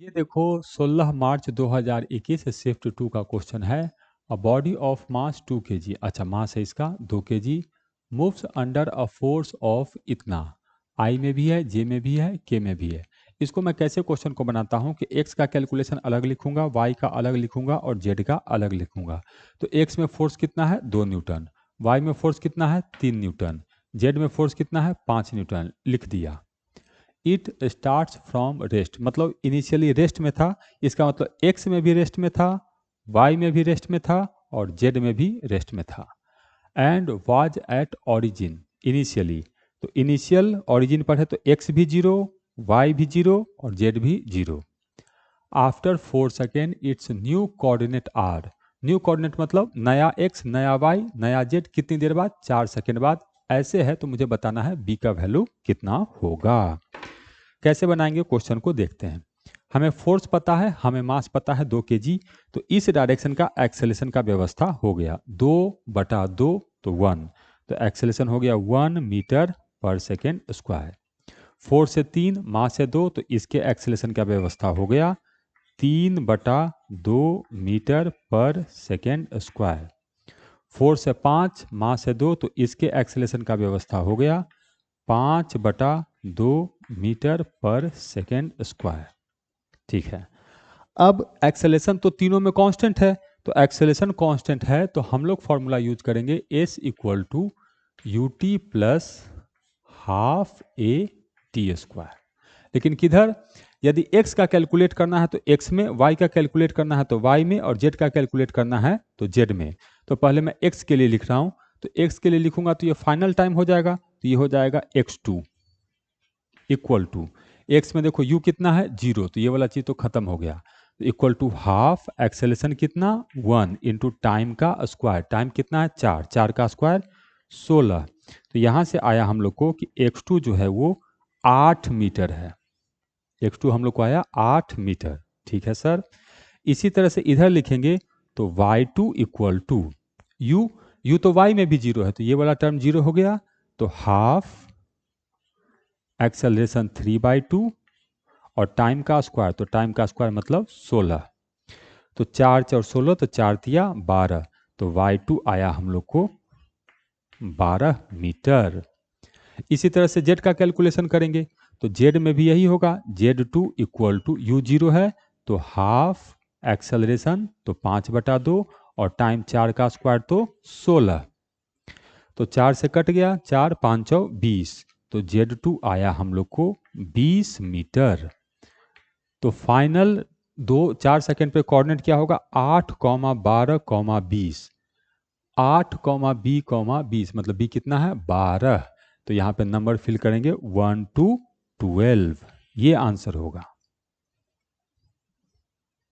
ये देखो 16 मार्च 2021 शिफ्ट 2 का क्वेश्चन है। A body of mass 2 kg, अच्छा मास है इसका 2 kg, moves under a force of इतना। आई में भी है, जे में भी है, के में भी है। इसको मैं कैसे क्वेश्चन को बनाता हूँ कि एक्स का कैलकुलेशन अलग लिखूंगा, वाई का अलग लिखूंगा और जेड का अलग लिखूंगा। तो एक्स में फोर्स कितना है 2 न्यूटन, वाई में फोर्स कितना है 3 न्यूटन, जेड में फोर्स कितना है 5 न्यूटन, लिख दिया। इट स्टार्ट्स फ्रॉम रेस्ट, मतलब इनिशियली रेस्ट में था। इसका मतलब एक्स में भी रेस्ट में था, वाई में भी रेस्ट में था और जेड में भी रेस्ट में था। And was at origin initially, तो इनिशियल ऑरिजिन पर है तो एक्स भी जीरो, वाई भी जीरो और जेड भी zero. After 4 second it's new coordinate are, new coordinate मतलब नया एक्स, नया वाई, नया जेड, कितनी देर बाद 4 सेकेंड बाद। ऐसे है तो मुझे बताना है बी का वैल्यू कितना होगा। कैसे बनाएंगे क्वेश्चन को देखते हैं। हमें फोर्स पता है, हमें मास पता है 2 kg, तो इस डायरेक्शन का एक्सेलेरेशन का व्यवस्था हो गया 2/2 तो 1, तो एक्सेलेरेशन हो गया 1 मीटर पर सेकेंड स्क्वायर। 4 से 3, मास से 2 तो इसके एक्सेलेरेशन का व्यवस्था हो गया 3/2 मीटर पर सेकेंड स्क्वायर। 4 से 5, मास से 2 तो इसके एक्सेलेरेशन का व्यवस्था हो गया 5/2 मीटर पर सेकेंड स्क्वायर। ठीक है, अब एक्सेलेरेशन तो तीनों में कांस्टेंट है, तो एक्सेलेरेशन कांस्टेंट है तो हम लोग फॉर्मूला यूज करेंगे S equal to U T plus half A T square. लेकिन किधर, यदि x का कैलकुलेट करना है तो x में, y का कैलकुलेट करना है तो y में और z का कैलकुलेट करना है तो z में। तो पहले मैं x के लिए लिख रहा हूं, तो x के लिए लिखूंगा तो ये फाइनल टाइम हो जाएगा, तो ये हो जाएगा x2 इक्वल टू, x में देखो u कितना है 0, तो ये वाला चीज तो खत्म हो गया, तो इक्वल टू हाफ एक्सेलेरेशन कितना 1 इंटू टाइम का स्क्वायर, टाइम कितना है 4, 4 का स्क्वायर 16। तो यहाँ से आया हम लोग को कि x2 जो है वो 8 मीटर है, x2 हम लोग को आया 8 मीटर। ठीक है सर, इसी तरह से इधर लिखेंगे तो y2 इक्वल टू u तो y में भी 0 है तो ये वाला टर्म 0 हो गया, तो हाफ एक्सेलरेशन 3/2 और टाइम का स्क्वायर, तो टाइम का स्क्वायर मतलब 16, तो 4 4 16 तो 4 तिया 12, तो y2 आया हम लोग को 12 मीटर। इसी तरह से z का कैलकुलेशन करेंगे तो z में भी यही होगा, z2 इक्वल टू u0 है तो हाफ एक्सेलरेशन तो 5/2 और टाइम 4 का स्क्वायर तो 16, तो 4 से कट गया 4 5 20, तो Z2 आया हम लोग को 20 मीटर। तो फाइनल 4 सेकेंड पे कोऑर्डिनेट क्या होगा 8, 12, 20, 8, B, 20 मतलब B कितना है 12, तो यहाँ पे नंबर फिल करेंगे 1 to 12, ये आंसर होगा।